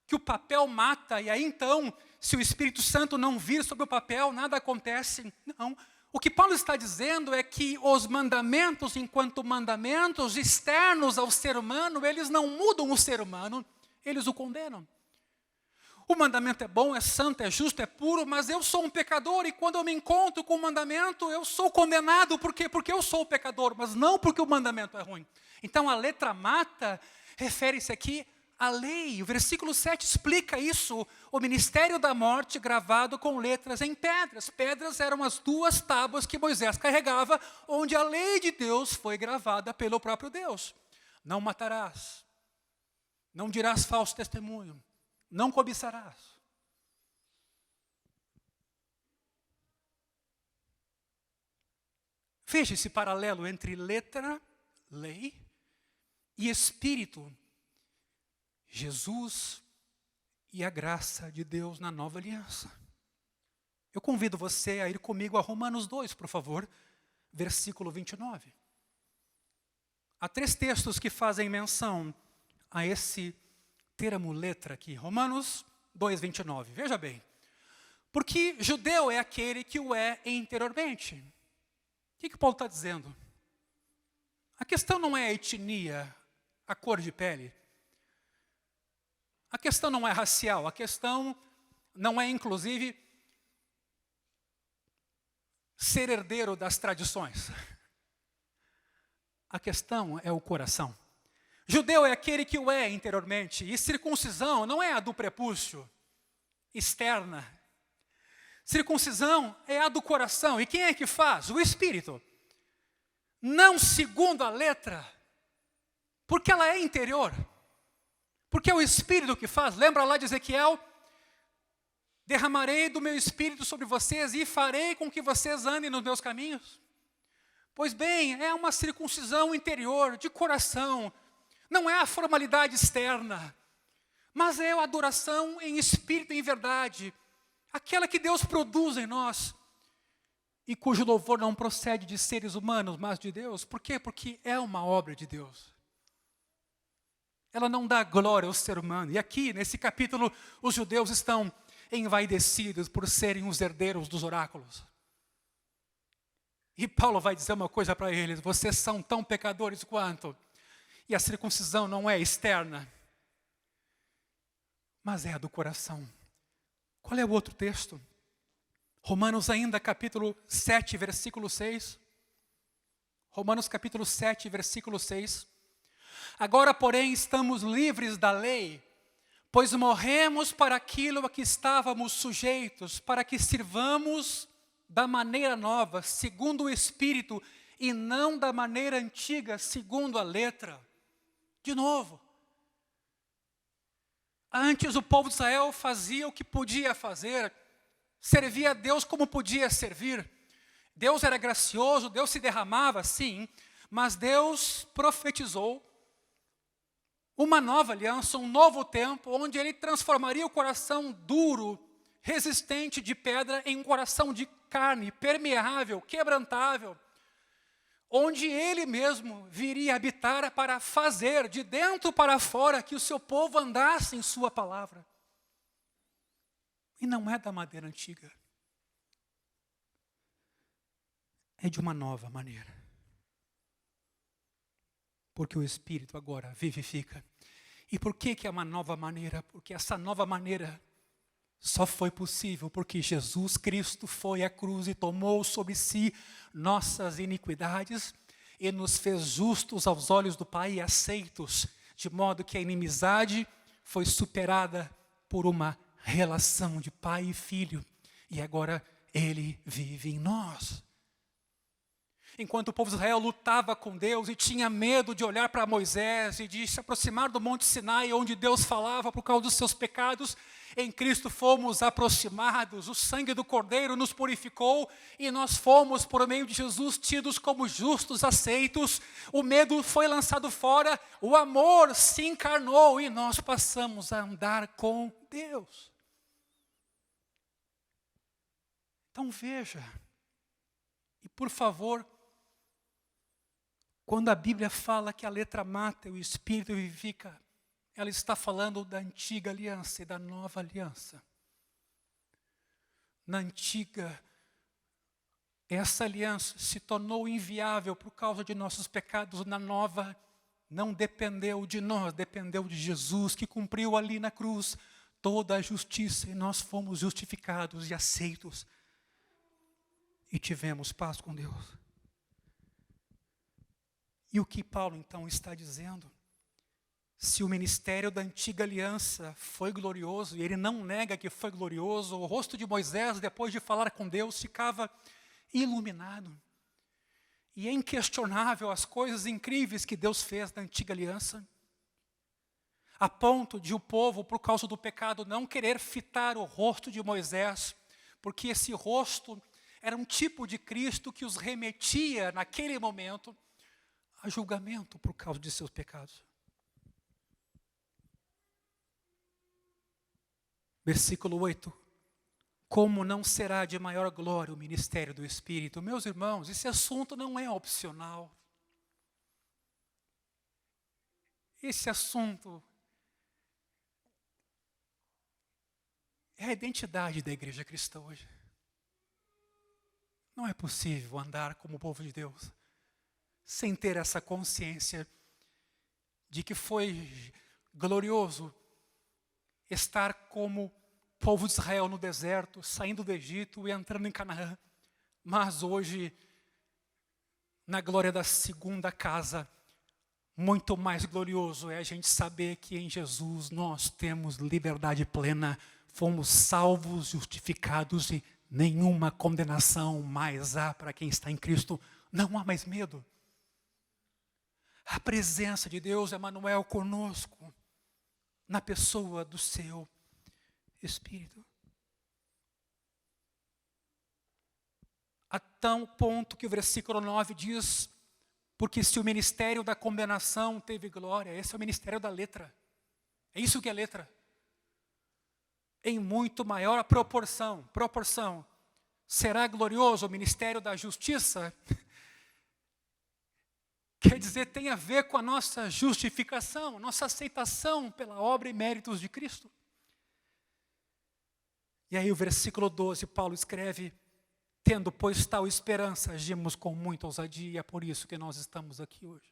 que o papel mata, e aí então, se o Espírito Santo não vir sobre o papel, nada acontece. Não. O que Paulo está dizendo é que os mandamentos, enquanto mandamentos externos ao ser humano, eles não mudam o ser humano, eles o condenam. O mandamento é bom, é santo, é justo, é puro, mas eu sou um pecador e quando eu me encontro com o mandamento, eu sou condenado. Por quê? Porque eu sou o pecador, mas não porque o mandamento é ruim. Então a letra mata refere-se aqui à lei. O versículo 7 explica isso. O ministério da morte gravado com letras em pedras. Pedras eram as 2 tábuas que Moisés carregava, onde a lei de Deus foi gravada pelo próprio Deus. Não matarás. Não dirás falso testemunho. Não cobiçarás. Veja esse paralelo entre letra, lei, e espírito. Jesus e a graça de Deus na nova aliança. Eu convido você a ir comigo a Romanos 2, por favor, versículo 29. Há 3 textos que fazem menção a esse termo letra aqui. Romanos 2, 29. Veja bem. Porque judeu é aquele que o é interiormente. O que Paulo está dizendo? A questão não é a etnia, a cor de pele. A questão não é racial. A questão não é, inclusive, ser herdeiro das tradições. A questão é o coração. Judeu é aquele que o é interiormente. E circuncisão não é a do prepúcio, externa. Circuncisão é a do coração. E quem é que faz? O Espírito. Não segundo a letra, porque ela é interior. Porque é o Espírito que faz. Lembra lá de Ezequiel? Derramarei do meu Espírito sobre vocês e farei com que vocês andem nos meus caminhos. Pois bem, é uma circuncisão interior, de coração. Não é a formalidade externa, mas é a adoração em espírito e em verdade. Aquela que Deus produz em nós. E cujo louvor não procede de seres humanos, mas de Deus. Por quê? Porque é uma obra de Deus. Ela não dá glória ao ser humano. E aqui, nesse capítulo, os judeus estão envaidecidos por serem os herdeiros dos oráculos. E Paulo vai dizer uma coisa para eles: vocês são tão pecadores quanto. E a circuncisão não é externa, mas é a do coração. Qual é o outro texto? Romanos ainda, capítulo 7, versículo 6. Romanos capítulo 7, versículo 6. Agora, porém, estamos livres da lei, pois morremos para aquilo a que estávamos sujeitos, para que sirvamos da maneira nova, segundo o Espírito, e não da maneira antiga, segundo a letra. De novo. Antes o povo de Israel fazia o que podia fazer, servia a Deus como podia servir. Deus era gracioso, Deus se derramava, sim, mas Deus profetizou uma nova aliança, um novo tempo, onde Ele transformaria o coração duro, resistente de pedra, em um coração de carne, permeável, quebrantável, onde Ele mesmo viria habitar para fazer, de dentro para fora, que o seu povo andasse em sua palavra. E não é da maneira antiga. É de uma nova maneira. Porque o Espírito agora vivifica. E por que é uma nova maneira? Porque essa nova maneira só foi possível porque Jesus Cristo foi à cruz e tomou sobre si nossas iniquidades e nos fez justos aos olhos do Pai e aceitos, de modo que a inimizade foi superada por uma relação de pai e filho. E agora Ele vive em nós. Enquanto o povo de Israel lutava com Deus e tinha medo de olhar para Moisés e de se aproximar do Monte Sinai, onde Deus falava por causa dos seus pecados, em Cristo fomos aproximados, o sangue do Cordeiro nos purificou e nós fomos, por meio de Jesus, tidos como justos, aceitos. O medo foi lançado fora, o amor se encarnou e nós passamos a andar com Deus. Então veja, e por favor, quando a Bíblia fala que a letra mata e o Espírito vivifica, ela está falando da antiga aliança e da nova aliança. Na antiga, essa aliança se tornou inviável por causa de nossos pecados. Na nova, não dependeu de nós, dependeu de Jesus, que cumpriu ali na cruz toda a justiça, e nós fomos justificados e aceitos. E tivemos paz com Deus. E o que Paulo então está dizendo? Se o ministério da antiga aliança foi glorioso, e ele não nega que foi glorioso, o rosto de Moisés, depois de falar com Deus, ficava iluminado. E é inquestionável as coisas incríveis que Deus fez na antiga aliança, a ponto de o povo, por causa do pecado, não querer fitar o rosto de Moisés, porque esse rosto era um tipo de Cristo que os remetia, naquele momento, a julgamento por causa de seus pecados. Versículo 8. Como não será de maior glória o ministério do Espírito? Meus irmãos, esse assunto não é opcional. Esse assunto é a identidade da igreja cristã hoje. Não é possível andar como o povo de Deus sem ter essa consciência de que foi glorioso estar como povo de Israel no deserto, saindo do Egito e entrando em Canaã. Mas hoje, na glória da segunda casa, muito mais glorioso é a gente saber que em Jesus nós temos liberdade plena, fomos salvos, justificados e nenhuma condenação mais há para quem está em Cristo. Não há mais medo. A presença de Deus, Emmanuel, conosco, na pessoa do seu Espírito. A tal ponto que o versículo 9 diz, porque se o ministério da condenação teve glória, esse é o ministério da letra. É isso que é letra. Em muito maior proporção, será glorioso o ministério da justiça? Quer dizer, tem a ver com a nossa justificação, nossa aceitação pela obra e méritos de Cristo. E aí o versículo 12, Paulo escreve, tendo, pois, tal esperança, agimos com muita ousadia, e é por isso que nós estamos aqui hoje.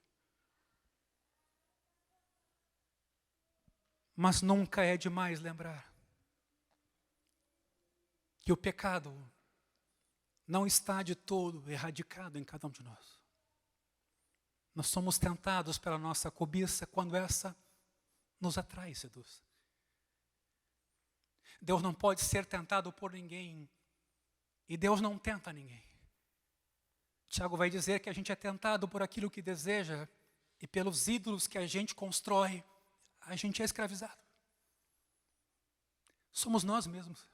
Mas nunca é demais lembrar que o pecado não está de todo erradicado em cada um de nós. Nós somos tentados pela nossa cobiça quando essa nos atrai e seduz. Deus não pode ser tentado por ninguém. E Deus não tenta ninguém. Tiago vai dizer que a gente é tentado por aquilo que deseja. E pelos ídolos que a gente constrói, a gente é escravizado. Somos nós mesmos.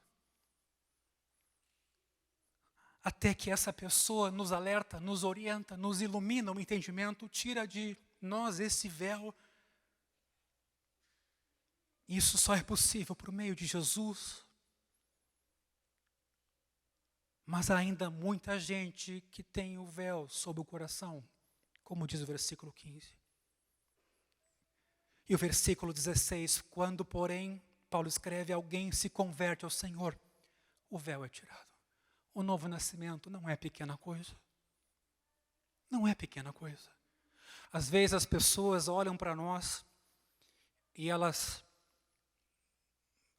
Até que essa pessoa nos alerta, nos orienta, nos ilumina o entendimento, tira de nós esse véu. Isso só é possível por meio de Jesus. Mas há ainda muita gente que tem o véu sobre o coração, como diz o versículo 15. E o versículo 16, quando, porém, Paulo escreve, alguém se converte ao Senhor, o véu é tirado. O novo nascimento não é pequena coisa. Não é pequena coisa. Às vezes as pessoas olham para nós e elas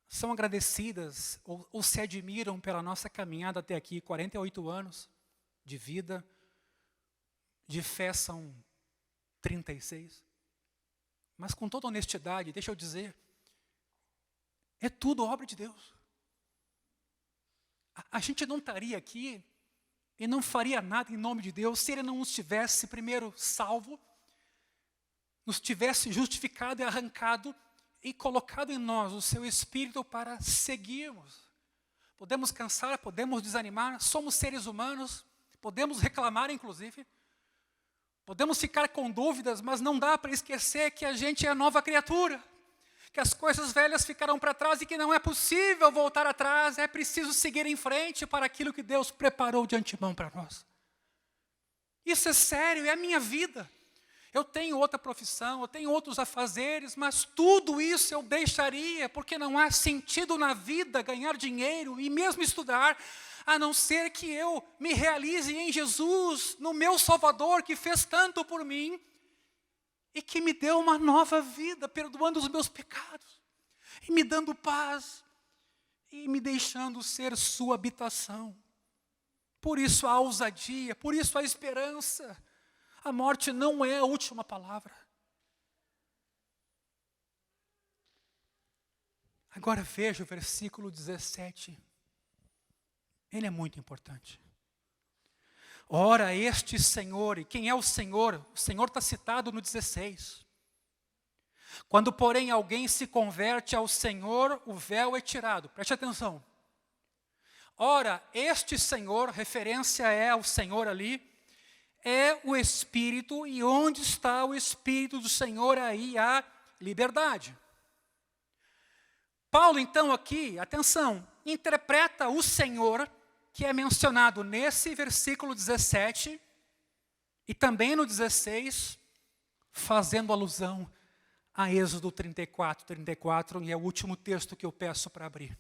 são agradecidas ou se admiram pela nossa caminhada até aqui, 48 anos de vida, de fé são 36. Mas com toda honestidade, deixa eu dizer, é tudo obra de Deus. A gente não estaria aqui e não faria nada em nome de Deus se Ele não nos tivesse primeiro salvo, nos tivesse justificado e arrancado e colocado em nós o seu Espírito para seguirmos. Podemos cansar, podemos desanimar, somos seres humanos, podemos reclamar inclusive, podemos ficar com dúvidas, mas não dá para esquecer que a gente é nova criatura, que as coisas velhas ficaram para trás e que não é possível voltar atrás, é preciso seguir em frente para aquilo que Deus preparou de antemão para nós. Isso é sério, é a minha vida. Eu tenho outra profissão, eu tenho outros afazeres, mas tudo isso eu deixaria, porque não há sentido na vida ganhar dinheiro e mesmo estudar, a não ser que eu me realize em Jesus, no meu Salvador, que fez tanto por mim, e que me deu uma nova vida, perdoando os meus pecados, e me dando paz, e me deixando ser sua habitação. Por isso a ousadia, por isso a esperança. A morte não é a última palavra. Agora veja o versículo 17. Ele é muito importante. Ora, este Senhor, e quem é o Senhor? O Senhor está citado no 16. Quando, porém, alguém se converte ao Senhor, o véu é tirado. Preste atenção. Ora, este Senhor, referência é ao Senhor ali, é o Espírito, e onde está o Espírito do Senhor, aí há liberdade. Paulo, então, aqui, atenção, interpreta o Senhor, que é mencionado nesse versículo 17, e também no 16, fazendo alusão a Êxodo 34, e é o último texto que eu peço para abrir.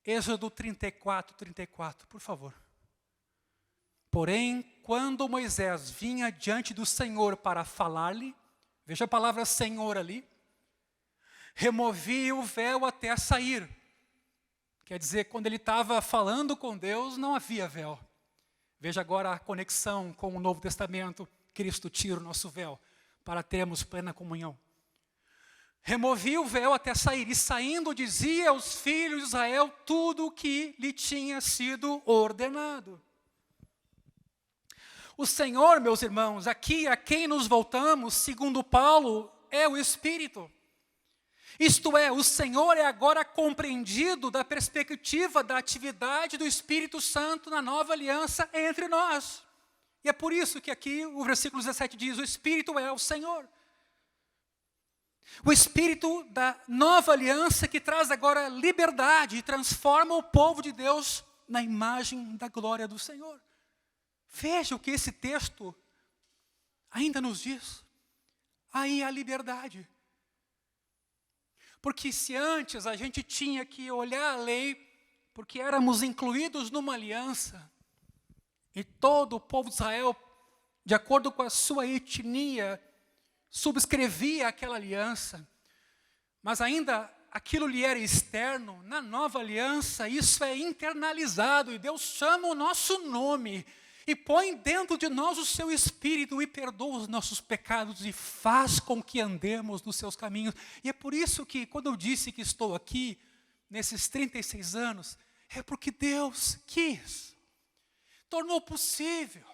Êxodo 34, por favor. Porém, quando Moisés vinha diante do Senhor para falar-lhe, veja a palavra Senhor ali, removia o véu até sair. Quer dizer, quando ele estava falando com Deus, não havia véu. Veja agora a conexão com o Novo Testamento. Cristo tira o nosso véu para termos plena comunhão. Removia o véu até sair, e saindo dizia aos filhos de Israel tudo o que lhe tinha sido ordenado. O Senhor, meus irmãos, aqui a quem nos voltamos, segundo Paulo, é o Espírito. Isto é, o Senhor é agora compreendido da perspectiva da atividade do Espírito Santo na nova aliança entre nós. E é por isso que aqui o versículo 17 diz, o Espírito é o Senhor. O Espírito da nova aliança que traz agora liberdade e transforma o povo de Deus na imagem da glória do Senhor. Veja o que esse texto ainda nos diz. Aí a liberdade. Porque se antes a gente tinha que olhar a lei, porque éramos incluídos numa aliança, e todo o povo de Israel, de acordo com a sua etnia, subscrevia aquela aliança, mas ainda aquilo lhe era externo. Na nova aliança isso é internalizado, e Deus chama o nosso nome, e põe dentro de nós o seu Espírito, e perdoa os nossos pecados, e faz com que andemos nos seus caminhos. E é por isso que, quando eu disse que estou aqui, nesses 36 anos, é porque Deus quis, tornou possível,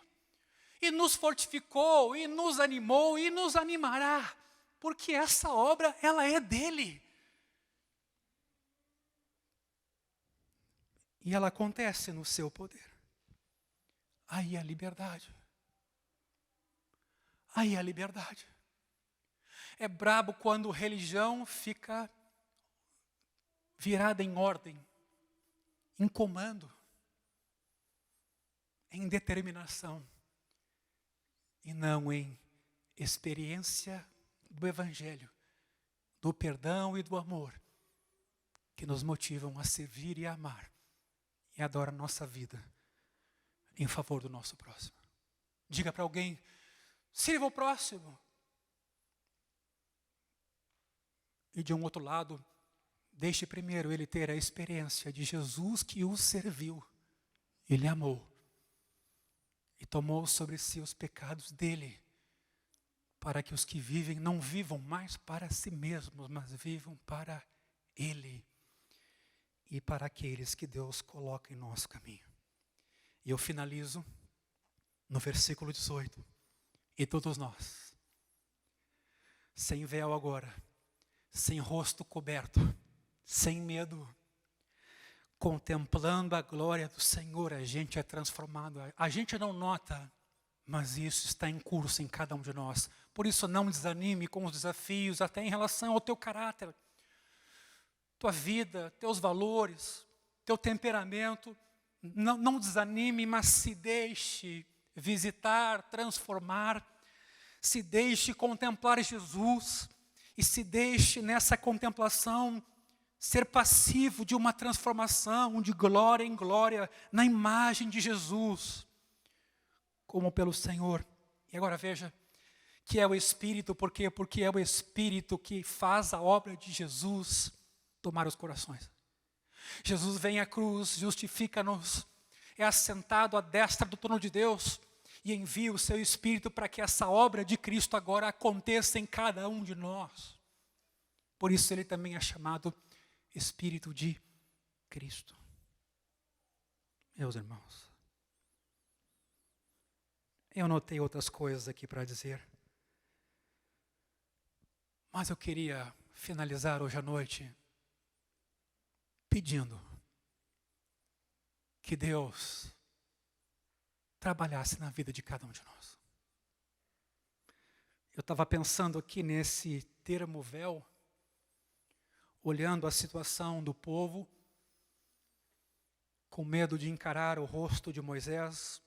e nos fortificou, e nos animou, e nos animará, porque essa obra, ela é dele. E ela acontece no seu poder. Aí a liberdade. Aí a liberdade. É brabo quando religião fica virada em ordem, em comando, em determinação, e não em experiência do Evangelho, do perdão e do amor, que nos motivam a servir e a amar, e a dar a nossa vida em favor do nosso próximo. Diga para alguém, sirva o próximo. E de um outro lado, deixe primeiro ele ter a experiência de Jesus que o serviu. Ele amou. E tomou sobre si os pecados dele, para que os que vivem não vivam mais para si mesmos, mas vivam para ele e para aqueles que Deus coloca em nosso caminho. E eu finalizo no versículo 18. E todos nós, sem véu agora, sem rosto coberto, sem medo, contemplando a glória do Senhor, a gente é transformado. A gente não nota, mas isso está em curso em cada um de nós. Por isso, não desanime com os desafios, até em relação ao teu caráter, tua vida, teus valores, teu temperamento. Não desanime, mas se deixe visitar, transformar, se deixe contemplar Jesus e se deixe nessa contemplação ser passivo de uma transformação de glória em glória na imagem de Jesus, como pelo Senhor. E agora veja que é o Espírito, por quê? Porque é o Espírito que faz a obra de Jesus tomar os corações. Jesus vem à cruz, justifica-nos, é assentado à destra do trono de Deus e envia o seu Espírito para que essa obra de Cristo agora aconteça em cada um de nós. Por isso ele também é chamado Espírito de Cristo. Meus irmãos, eu notei outras coisas aqui para dizer, mas eu queria finalizar hoje à noite pedindo que Deus trabalhasse na vida de cada um de nós. Eu estava pensando aqui nesse termo véu, olhando a situação do povo, com medo de encarar o rosto de Moisés,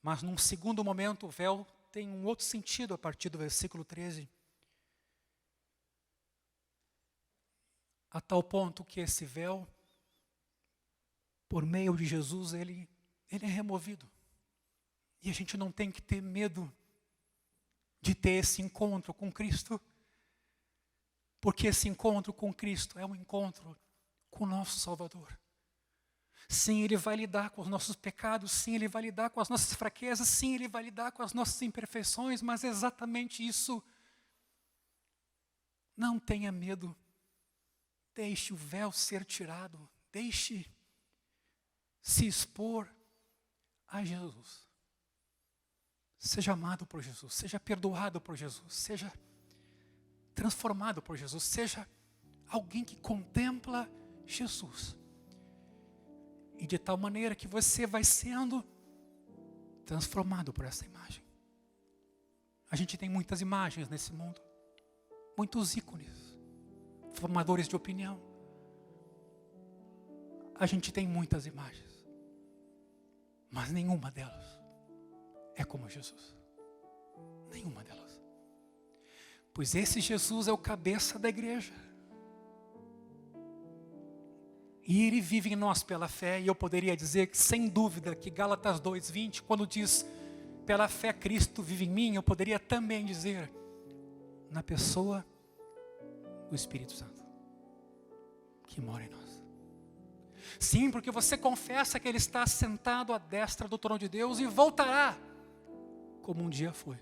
mas num segundo momento o véu tem um outro sentido a partir do versículo 13. A tal ponto que esse véu, por meio de Jesus, ele é removido. E a gente não tem que ter medo de ter esse encontro com Cristo, porque esse encontro com Cristo é um encontro com o nosso Salvador. Sim, Ele vai lidar com os nossos pecados, sim, Ele vai lidar com as nossas fraquezas, sim, Ele vai lidar com as nossas imperfeições, mas é exatamente isso. Não tenha medo. Deixe o véu ser tirado. Deixe se expor a Jesus. Seja amado por Jesus, seja perdoado por Jesus, seja transformado por Jesus, seja alguém que contempla Jesus. E de tal maneira que você vai sendo transformado por essa imagem. A gente tem muitas imagens nesse mundo, muitos ícones, formadores de opinião. A gente tem muitas imagens, mas nenhuma delas é como Jesus. Nenhuma delas. Pois esse Jesus é o cabeça da igreja. E Ele vive em nós pela fé. E eu poderia dizer que, sem dúvida, que Gálatas 2:20, quando diz, pela fé Cristo vive em mim, eu poderia também dizer, na pessoa do Espírito Santo, que mora em nós. Sim, porque você confessa que Ele está sentado à destra do trono de Deus e voltará, como um dia foi.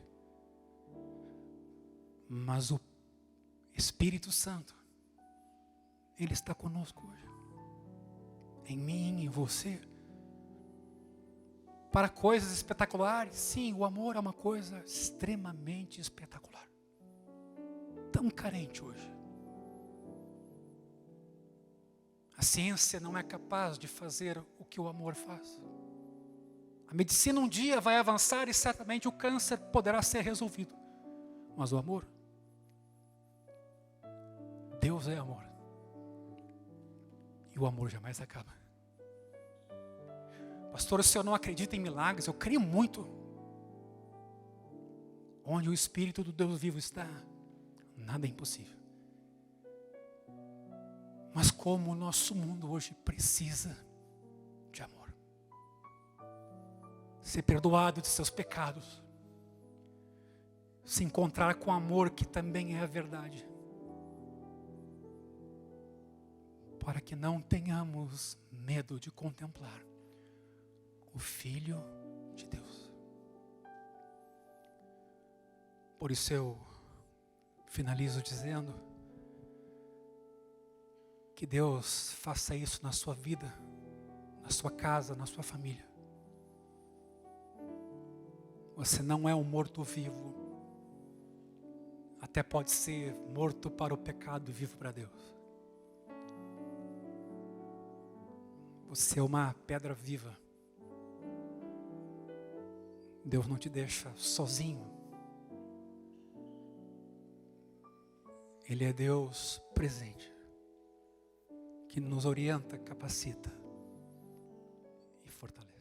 Mas o Espírito Santo, Ele está conosco hoje. Em mim, em você. Para coisas espetaculares. Sim, o amor é uma coisa extremamente espetacular. Tão carente hoje. A ciência não é capaz de fazer o que o amor faz. A medicina um dia vai avançar e certamente o câncer poderá ser resolvido. Mas o amor, Deus é amor. E o amor jamais acaba. Pastor, o senhor não acredita em milagres? Eu creio muito. Onde o Espírito do Deus vivo está, nada é impossível. Mas como o nosso mundo hoje precisa de amor. Ser perdoado de seus pecados. Se encontrar com amor que também é a verdade. Para que não tenhamos medo de contemplar o Filho de Deus. Por isso eu finalizo dizendo que Deus faça isso na sua vida, na sua casa, na sua família. Você não é um morto-vivo. Até pode ser morto para o pecado e vivo para Deus. Você é uma pedra viva. Deus não te deixa sozinho. Ele é Deus presente, que nos orienta, capacita e fortalece.